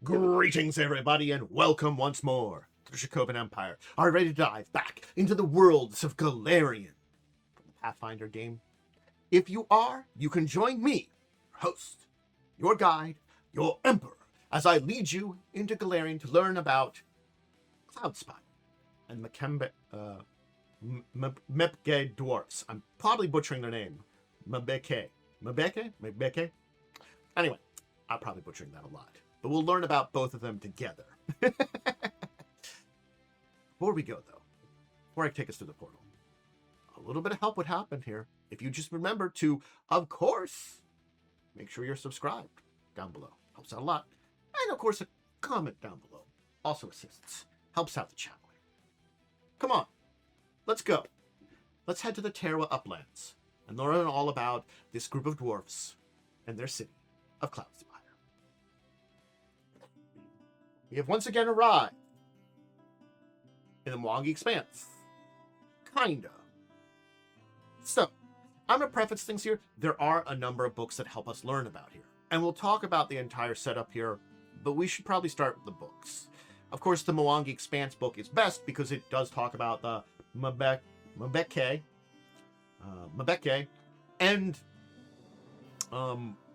Greetings, everybody, and welcome once more to the Dracovin Empire. Are you ready to dive back into the worlds of Golarion, the Pathfinder game? If you are, you can join me, your host, your guide, your emperor, as I lead you into Golarion to learn about Cloudspire and Mbe'ke Dwarves. I'm probably butchering their name. Mbe'ke? Anyway, I'm probably butchering that a lot. But we'll learn about both of them together. Before we go, though, before I take us through the portal, a little bit of help would happen here if you just remember to, of course, make sure you're subscribed down below. Helps out a lot. And, of course, a comment down below also assists. Helps out the channel. Come on. Let's go. Let's head to the Terra Uplands and learn all about this group of dwarfs and their city of Cloudspire. We have once again arrived in the Mbe'ke Expanse. Kinda. So, I'm going to preface things here. There are a number of books that help us learn about here. And we'll talk about the entire setup here, but we should probably start with the books. Of course, the Mbe'ke Expanse book is best because it does talk about the Mbe'ke and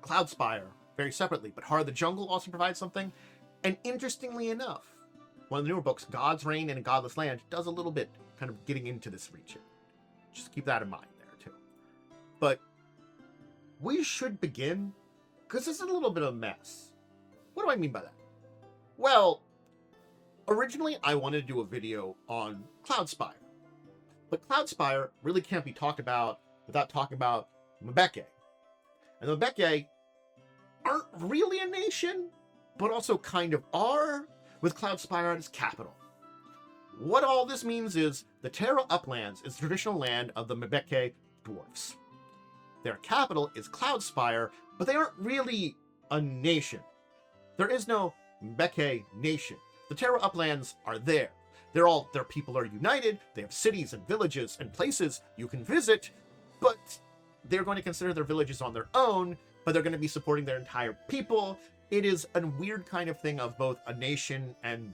Cloudspire very separately. But Heart of the Jungle also provides something. And interestingly enough, one of the newer books, God's Reign in a Godless Land, does a little bit kind of getting into this region. Just keep that in mind there, too. But we should begin, because this is a little bit of a mess. What do I mean by that? Well, originally I wanted to do a video on Cloudspire. But Cloudspire really can't be talked about without talking about Mbe'ke. And the Mbe'ke aren't really a nation, but also kind of are, with Cloudspire at its capital. What all this means is the Terra Uplands is the traditional land of the Mbe'ke Dwarves. Their capital is Cloudspire, but they aren't really a nation. There is no Mbe'ke nation. The Terra Uplands are there. Their people are united, they have cities and villages and places you can visit, but they're going to consider their villages on their own, but they're going to be supporting their entire people. It is a weird kind of thing of both a nation and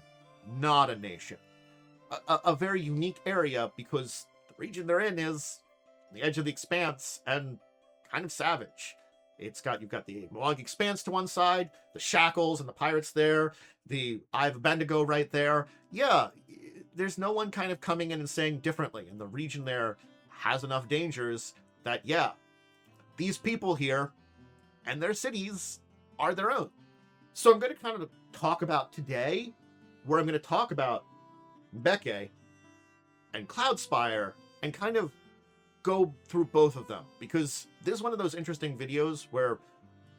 not a nation. A very unique area because the region they're in is the edge of the expanse and kind of savage. You've got the Mbe'ke Expanse to one side, the Shackles and the pirates there, the Eye of Bendigo right there. Yeah, there's no one kind of coming in and saying differently. And the region there has enough dangers that, yeah, these people here and their cities are their own. So I'm going to kind of talk about today, where I'm going to talk about Mbe'ke and Cloudspire and kind of go through both of them. Because this is one of those interesting videos where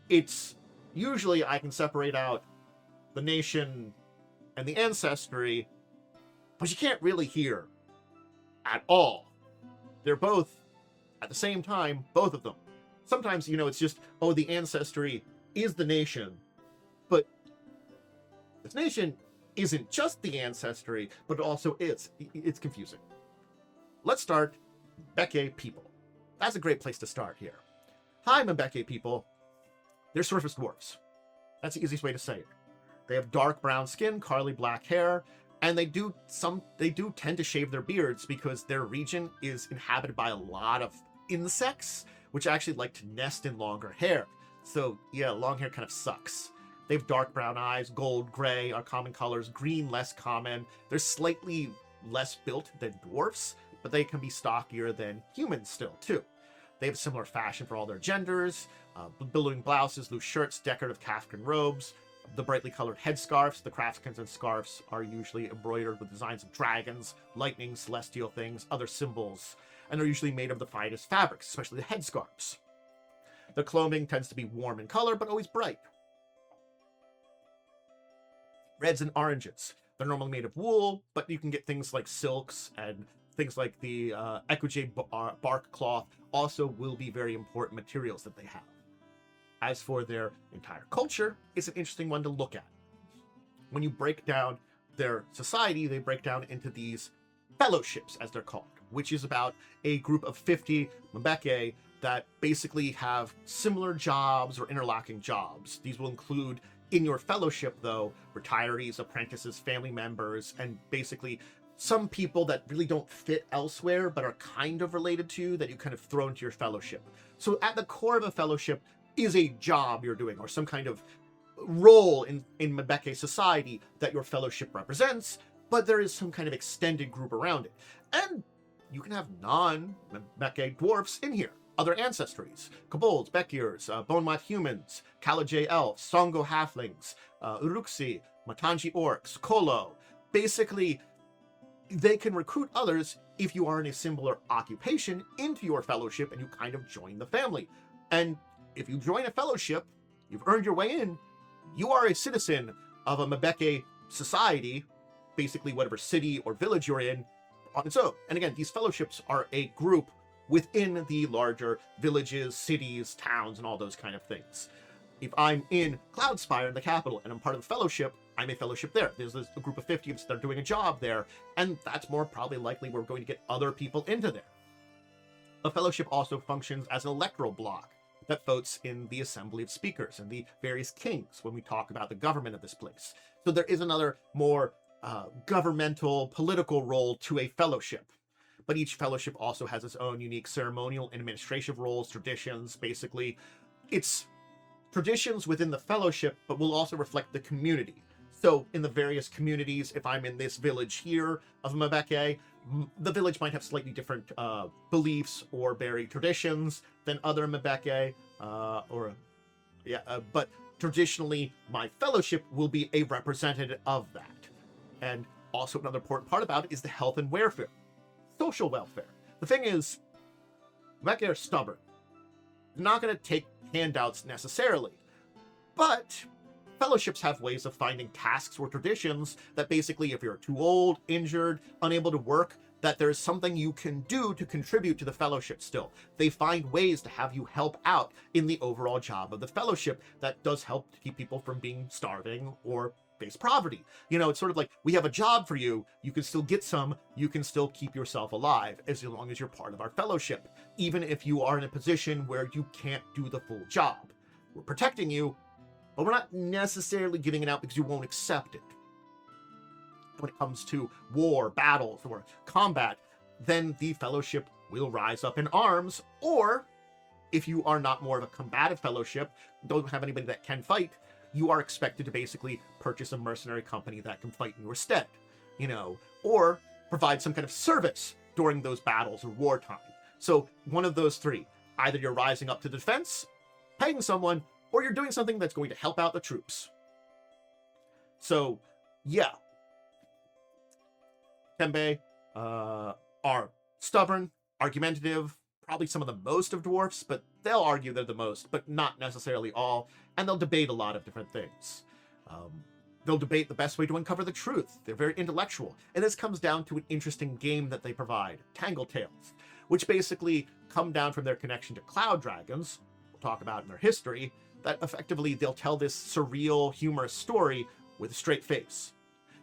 it's usually I can separate out the nation and the ancestry, but you can't really hear at all. They're both at the same time, both of them. Sometimes, it's just, oh, the ancestry is the nation. But this nation isn't just the ancestry, but it also is. It's confusing. Let's start Mbe'ke People. That's a great place to start here. Hi, Mbe'ke People. They're surface dwarves. That's the easiest way to say it. They have dark brown skin, curly black hair, and they do tend to shave their beards because their region is inhabited by a lot of insects, which actually like to nest in longer hair. So yeah, long hair kind of sucks. They have dark brown eyes, gold, gray are common colors, green less common. They're slightly less built than dwarfs, but they can be stockier than humans still, too. They have similar fashion for all their genders, billowing blouses, loose shirts, decorative Kafkan robes, the brightly colored headscarves. The craftsman's and scarves are usually embroidered with designs of dragons, lightning, celestial things, other symbols, and they're usually made of the finest fabrics, especially the headscarves. Their clothing tends to be warm in color, but always bright. Reds and oranges. They're normally made of wool, but you can get things like silks and things like the Ecojade bark cloth also will be very important materials that they have. As for their entire culture, it's an interesting one to look at. When you break down their society, they break down into these fellowships, as they're called, which is about a group of 50 Mbe'ke that basically have similar jobs or interlocking jobs. These will include In your fellowship, though, retirees, apprentices, family members, and basically some people that really don't fit elsewhere but are kind of related to you that you kind of throw into your fellowship. So at the core of a fellowship is a job you're doing or some kind of role in Mbe'ke society that your fellowship represents, but there is some kind of extended group around it. And you can have non-Mbe'ke dwarfs in here. Other ancestries, kobolds, Bekirs, bone-mat humans, Kalajay elves, Songo halflings, Uruksi, Matanji orcs, Kolo. Basically, they can recruit others if you are in a similar occupation into your fellowship and you kind of join the family. And if you join a fellowship, you've earned your way in, you are a citizen of a Mbe'ke society, basically whatever city or village you're in, on its own. And again, these fellowships are a group within the larger villages, cities, towns, and all those kind of things. If I'm in Cloudspire in the capital and I'm part of the fellowship, I'm a fellowship there. There's a group of 50 of us that are doing a job there, and that's more probably likely we're going to get other people into there. A fellowship also functions as an electoral block that votes in the assembly of speakers and the various kings when we talk about the government of this place. So there is another more governmental, political role to a fellowship. But each fellowship also has its own unique ceremonial and administrative roles, traditions. Basically, it's traditions within the fellowship, but will also reflect the community. So in the various communities, if I'm in this village here of Mbe'ke, the village might have slightly different beliefs or buried traditions than other Mbe'ke, but traditionally, my fellowship will be a representative of that. And also another important part about it is the health and welfare. Social welfare. The thing is, Mbe'ke are stubborn. They're not going to take handouts necessarily, but fellowships have ways of finding tasks or traditions that basically, if you're too old, injured, unable to work, that there's something you can do to contribute to the fellowship still. They find ways to have you help out in the overall job of the fellowship that does help to keep people from being starving or face poverty. You know, it's sort of like, we have a job for you, you can still get some, you can still keep yourself alive as long as you're part of our fellowship, even if you are in a position where you can't do the full job. We're protecting you, but we're not necessarily giving it out because you won't accept it. When it comes to war, battles, or combat, then the fellowship will rise up in arms, or if you are not more of a combative fellowship, don't have anybody that can fight, you are expected to basically purchase a mercenary company that can fight in your stead, you know, or provide some kind of service during those battles or wartime. So one of those three, either you're rising up to defense, paying someone, or you're doing something that's going to help out the troops. So, yeah. Mbe'ke are stubborn, argumentative, probably some of the most of dwarfs, but they'll argue they're the most, but not necessarily all, and they'll debate a lot of different things. They'll debate the best way to uncover the truth. They're very intellectual, and this comes down to an interesting game that they provide, Tangle Tales, which basically come down from their connection to cloud dragons, we'll talk about in their history, that effectively they'll tell this surreal, humorous story with a straight face.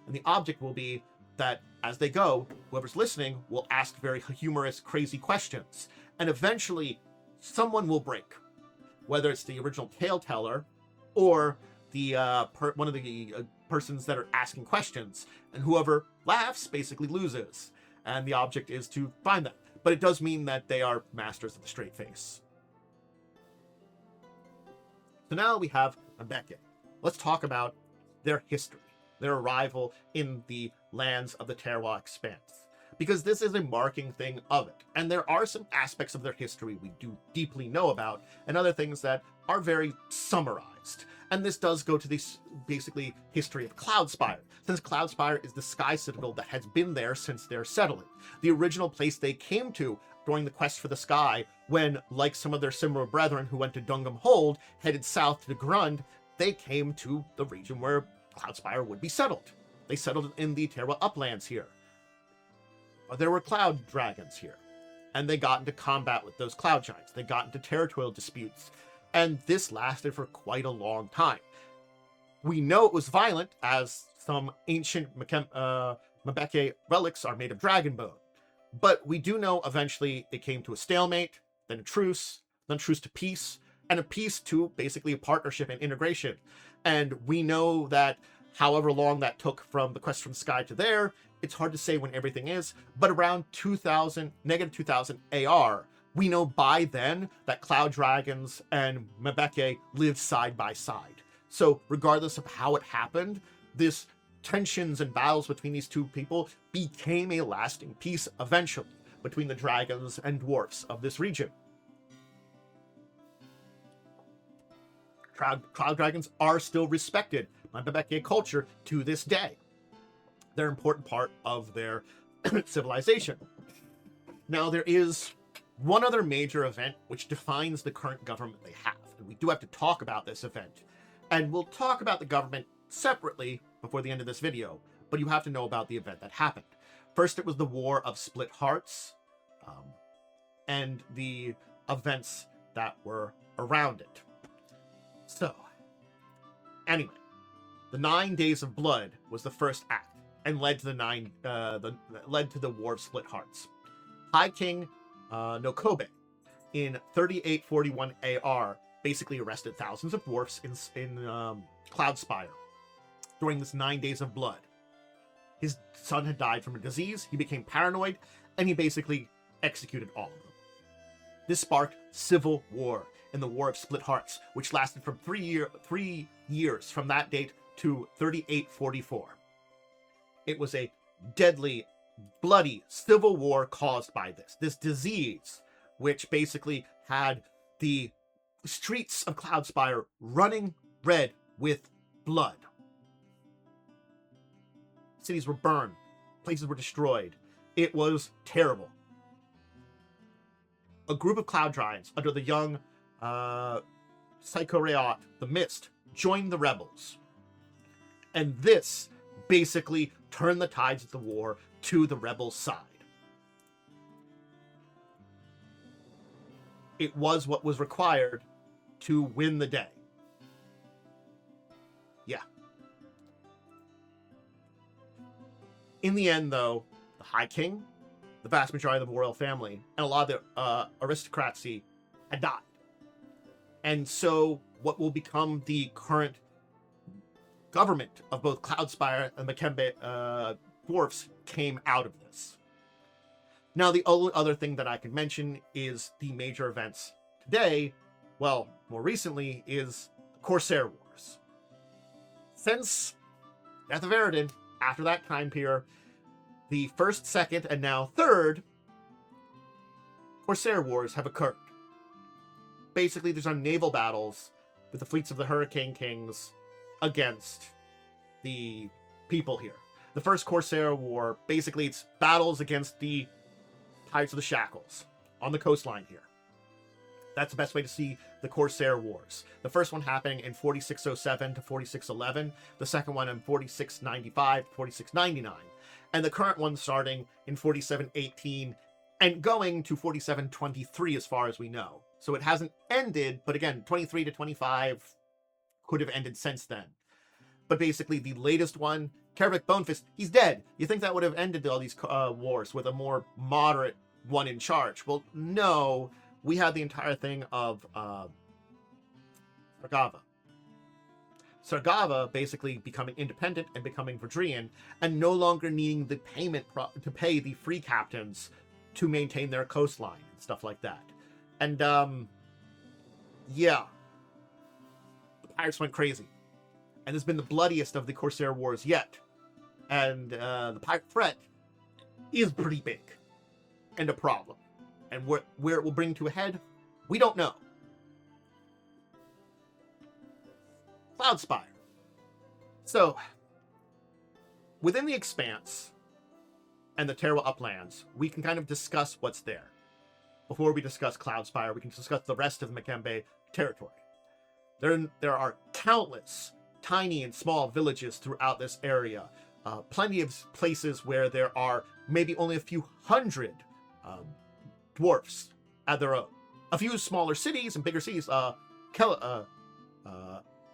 And the object will be that as they go, whoever's listening will ask very humorous, crazy questions, and eventually someone will break, whether it's the original tale teller or the one of the persons that are asking questions, and whoever laughs basically loses, and the object is to find them. But it does mean that they are masters of the straight face. So now we have Mbe'ke. Let's talk about their history, their arrival in the lands of the Terroir Expanse, because this is a marking thing of it. And there are some aspects of their history we do deeply know about, and other things that are very summarized. And this does go to this basically history of Cloudspire, since Cloudspire is the Sky Citadel that has been there since their settling. The original place they came to during the quest for the sky, when, like some of their similar brethren who went to Dungam Hold, headed south to Grund, they came to the region where Cloudspire would be settled. They settled in the Terra Uplands here. There were cloud dragons here, and they got into combat with those cloud giants. They got into territorial disputes, and this lasted for quite a long time. We know it was violent, as some ancient Mbe'ke relics are made of dragon bone, but we do know eventually it came to a stalemate, then a truce to peace, and a peace to basically a partnership and integration. And we know that however long that took from the quest from Sky to there, it's hard to say when everything is, but around 2000, negative 2000 AR, we know by then that Cloud Dragons and Mbe'ke lived side by side. So regardless of how it happened, this tensions and battles between these two people became a lasting peace eventually between the dragons and dwarfs of this region. Cloud dragons are still respected by Mbe'ke culture to this day. They're an important part of their civilization. Now, there is one other major event which defines the current government they have, and we do have to talk about this event. And we'll talk about the government separately before the end of this video, but you have to know about the event that happened. First, it was the War of Split Hearts, and the events that were around it. So, anyway, the 9 Days of Blood was the first act, and led to the War of Split Hearts. High King Nokobe, in 3841 AR, basically arrested thousands of dwarfs in Cloudspire during this 9 Days of Blood. His son had died from a disease, he became paranoid, and he basically executed all of them. This sparked civil war in the War of Split Hearts, which lasted from 3 years from that date to 3844. It was a deadly, bloody civil war caused by this disease, which basically had the streets of Cloudspire running red with blood. Cities were burned, places were destroyed. It was terrible. A group of Cloud Dragons under the young Psychoreot, the Mist, joined the rebels. And this basically turned the tides of the war to the rebels' side. It was what was required to win the day. Yeah. In the end, though, the High King, the vast majority of the royal family, and a lot of the aristocracy had died. And so what will become the current government of both Cloudspire and Mbe'ke Dwarves came out of this. Now, the only other thing that I can mention is the major events today, well, more recently, is the Corsair Wars. Since Death of Eredin, after that time period, the first, second, and now third Corsair Wars have occurred. Basically, these are naval battles with the fleets of the Hurricane Kings against the people here. The first Corsair War, basically, it's battles against the Pirates of the Shackles on the coastline here. That's the best way to see the Corsair Wars. The first one happening in 4607 to 4611, the second one in 4695 to 4699, and the current one starting in 4718 and going to 4723 as far as we know. So it hasn't ended, but again, 23 to 25 could have ended since then. But basically, the latest one, Kervik Bonefist, he's dead. You think that would have ended all these wars with a more moderate one in charge? Well, no. We had the entire thing of Sargava. Sargava basically becoming independent and becoming Verdrian, and no longer needing the payment to pay the free captains to maintain their coastline and stuff like that. And, yeah. The pirates went crazy. And it's been the bloodiest of the Corsair Wars yet. And the pirate threat is pretty big. And a problem. And where it will bring to a head, we don't know. Cloudspire. So, within the Expanse and the Terrible Uplands, we can kind of discuss what's there. Before we discuss Cloudspire, we can discuss the rest of the Mbe'ke territory. There are countless tiny and small villages throughout this area. Plenty of places where there are maybe only a few hundred dwarfs at their own. A few smaller cities and bigger cities.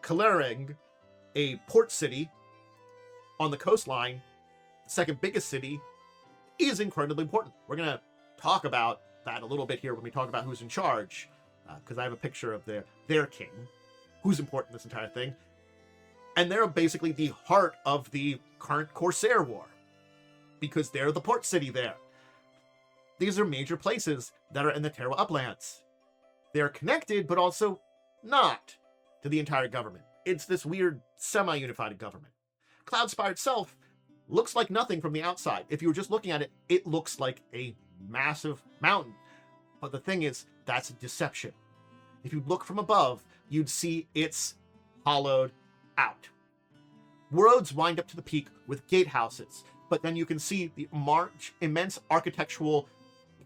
Golarion, a port city on the coastline, the second biggest city, is incredibly important. We're going to talk about that a little bit here when we talk about who's in charge, because I have a picture of their king, who's important in this entire thing. And they're basically the heart of the current Corsair War, because they're the port city there. These are major places that are in the Terra Uplands. They're connected, but also not to the entire government. It's this weird semi-unified government. Cloudspire itself looks like nothing from the outside. If you were just looking at it, it looks like a massive mountain. But the thing is, that's a deception. If you look from above, you'd see it's hollowed out. Roads wind up to the peak with gatehouses, but then you can see the immense architectural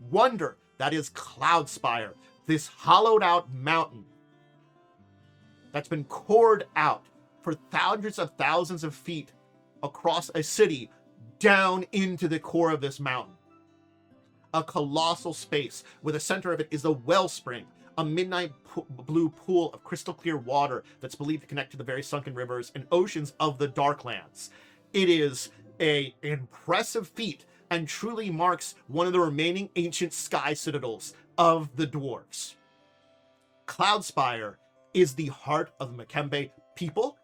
wonder that is Cloudspire, this hollowed out mountain that's been cored out for hundreds of thousands of feet across a city down into the core of this mountain. A colossal space where the center of it is a wellspring, a midnight blue pool of crystal clear water that's believed to connect to the very sunken rivers and oceans of the Darklands. It is an impressive feat and truly marks one of the remaining ancient Sky Citadels of the Dwarves. Cloudspire is the heart of the Mbe'ke people,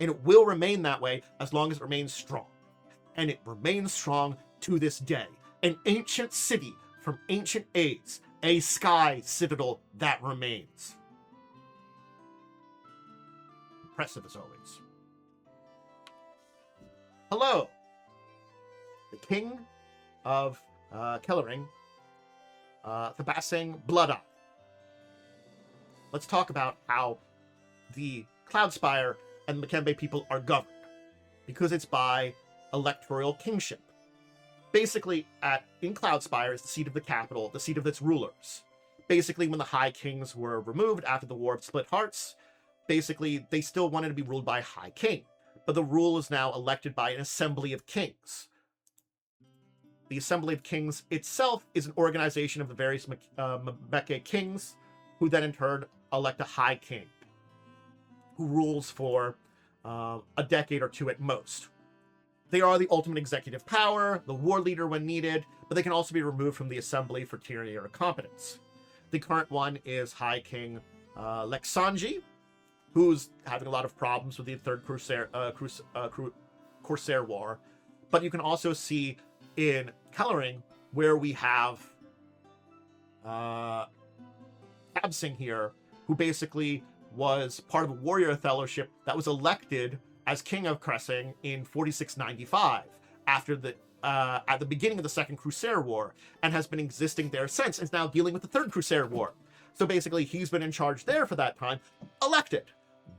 and it will remain that way as long as it remains strong. And it remains strong to this day. An ancient city from ancient age, a Sky Citadel that remains. Impressive as always. Hello, the King of Kellering, Thabasang Bloodeye. Let's talk about how the Cloudspire and the Mbe'ke people are governed, because it's by electoral kingship. Basically, in Cloudspire is the seat of the capital, the seat of its rulers. Basically, when the High Kings were removed after the War of Split Hearts, basically, they still wanted to be ruled by a High King, but the rule is now elected by an Assembly of Kings. The Assembly of Kings itself is an organization of the various Mbe'ke kings, who then in turn elect a High King, who rules for a decade or two at most. They are the ultimate executive power, the war leader when needed, but they can also be removed from the assembly for tyranny or incompetence. The current one is High King Lexanji, who's having a lot of problems with the Third Corsair War. But you can also see in Kellering, where we have Absing here, who basically was part of a warrior fellowship that was elected as King of Cressing in 4695, after at the beginning of the Second Corsair War, and has been existing there since, and is now dealing with the Third Corsair War. So basically, he's been in charge there for that time, elected.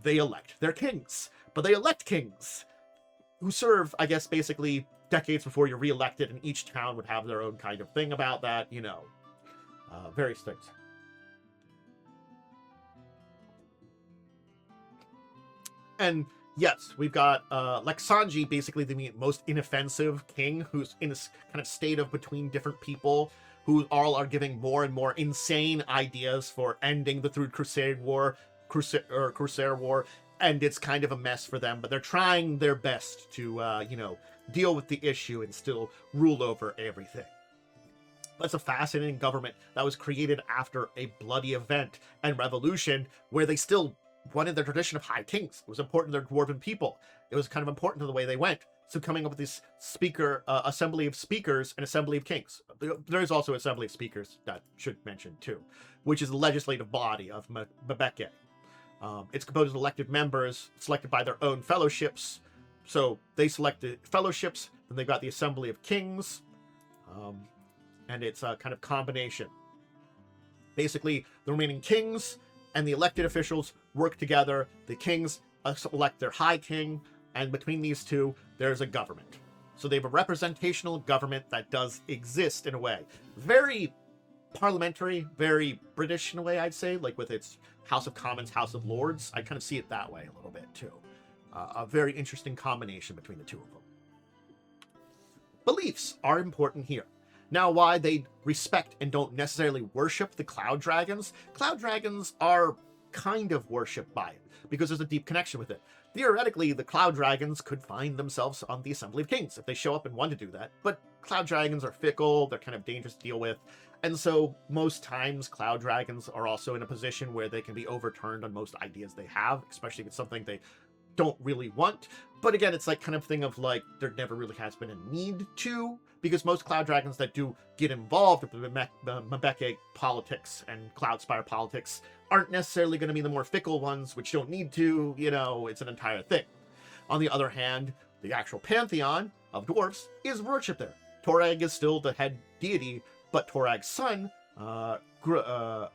They elect their kings, but they elect kings who serve, I guess, basically decades before you're re-elected, and each town would have their own kind of thing about that, various things. And yes, we've got Lexanji, basically the most inoffensive king, who's in this kind of state of between different people, who all are giving more and more insane ideas for ending the Third Corsair War, and it's kind of a mess for them, but they're trying their best to, deal with the issue and still rule over everything. But it's a fascinating government that was created after a bloody event and revolution where they still wanted their tradition of high kings. It was important to their dwarven people. It was kind of important to the way they went. So coming up with this assembly of speakers and assembly of kings. There is also assembly of speakers that should mention too, which is the legislative body of Mbe'ke. It's composed of elected members selected by their own fellowships. So they select the fellowships, then they've got the assembly of kings, and it's a kind of combination. Basically, the remaining kings and the elected officials work together. The kings elect their high king, and between these two, there's a government. So they have a representational government that does exist in a way. Very parliamentary, very British in a way, I'd say, like with its House of Commons, House of Lords. I kind of see it that way a little bit too. A very interesting combination between the two of them. Beliefs are important here. Now, why they respect and don't necessarily worship the cloud dragons are kind of worshipped by it, because there's a deep connection with it. Theoretically, the cloud dragons could find themselves on the Assembly of Kings if they show up and want to do that, but cloud dragons are fickle, they're kind of dangerous to deal with, and so most times cloud dragons are also in a position where they can be overturned on most ideas they have, especially if it's something they don't really want. But again, it's like kind of thing of like, there never really has been a need to, because most Cloud Dragons that do get involved with the Mbe'ke politics and Cloudspire politics aren't necessarily going to be the more fickle ones, which don't need to, you know, it's an entire thing. On the other hand, the actual pantheon of dwarfs is worshipped there. Torag is still the head deity, but Torag's son, Grundenar,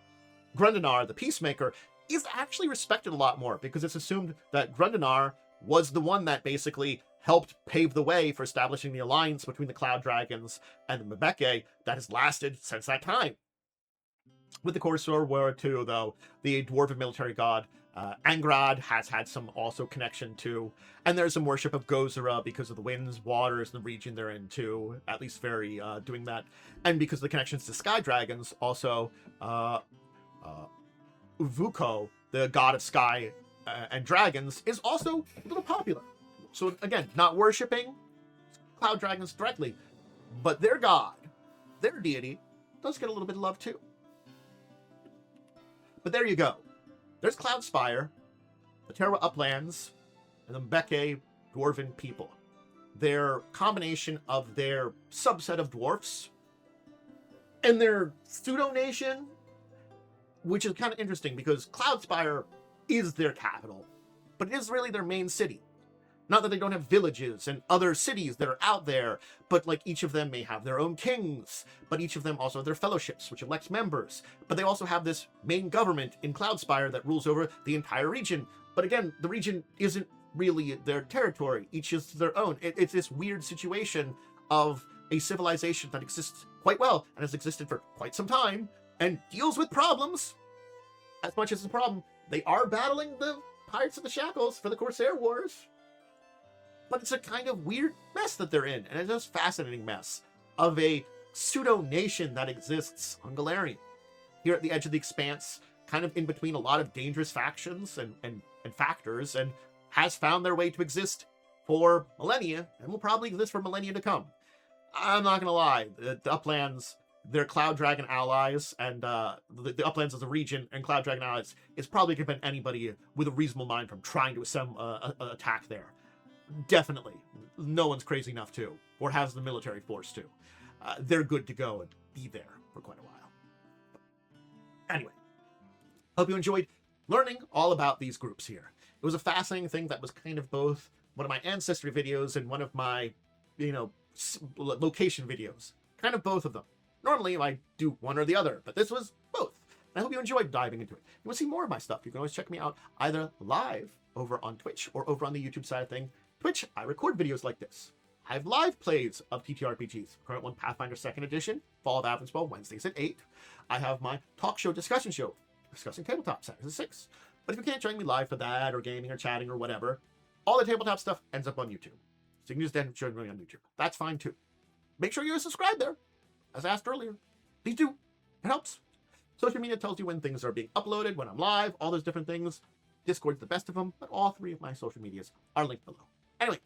the Peacemaker, is actually respected a lot more, because it's assumed that Grundenar was the one that basically helped pave the way for establishing the alliance between the Cloud Dragons and the Mbe'ke that has lasted since that time. With the Corsair War too, though, the dwarven military god Angrad has had some also connection to, and there's some worship of Gozera because of the winds, waters, the region they're in too, at least very doing that, and because of the connections to Sky Dragons, also Uvuko, the god of sky and dragons, is also a little popular. So again, not worshipping Cloud Dragons directly, but their god, their deity, does get a little bit of love too. But there you go. There's Cloudspire, the Terra Uplands, and the Mbe'ke Dwarven people. Their combination of their subset of dwarfs and their pseudo-nation, which is kind of interesting because Cloudspire is their capital, but it is really their main city. Not that they don't have villages and other cities that are out there, but like each of them may have their own kings, but each of them also have their fellowships, which elects members. But they also have this main government in Cloudspire that rules over the entire region. But again, the region isn't really their territory. Each is their own. It's this weird situation of a civilization that exists quite well and has existed for quite some time and deals with problems. As much as the problem, they are battling the Pirates of the Shackles for the Corsair Wars. But it's a kind of weird mess that they're in, and it's just a fascinating mess of a pseudo-nation that exists on Golarion. Here at the edge of the expanse, kind of in between a lot of dangerous factions and factors, and has found their way to exist for millennia, and will probably exist for millennia to come. I'm not going to lie, the Uplands, their Cloud Dragon allies, and the Uplands as a region, and Cloud Dragon allies, is probably going to prevent anybody with a reasonable mind from trying to assemble an attack there. Definitely. No one's crazy enough to, or has the military force to. They're good to go and be there for quite a while. Anyway, hope you enjoyed learning all about these groups here. It was a fascinating thing that was kind of both one of my ancestry videos and one of my, location videos. Kind of both of them. Normally I do one or the other, but this was both. And I hope you enjoyed diving into it. If you want to see more of my stuff, you can always check me out either live over on Twitch or over on the YouTube side of thing. Twitch, I record videos like this. I have live plays of TTRPGs. Current one, Pathfinder 2nd Edition, Fall of Avenswell, Wednesdays at 8. I have my talk show discussion show, discussing tabletop, Saturdays at 6. But if you can't join me live for that, or gaming, or chatting, or whatever, all the tabletop stuff ends up on YouTube. So you can just then join me on YouTube. That's fine too. Make sure you're subscribed there. As I asked earlier, please do. It helps. Social media tells you when things are being uploaded, when I'm live, all those different things. Discord's the best of them, but all three of my social medias are linked below. Anyway,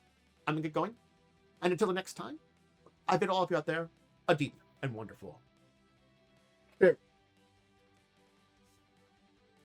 I'm going to get going. And until the next time, I bid all of you out there a deep and wonderful. Here.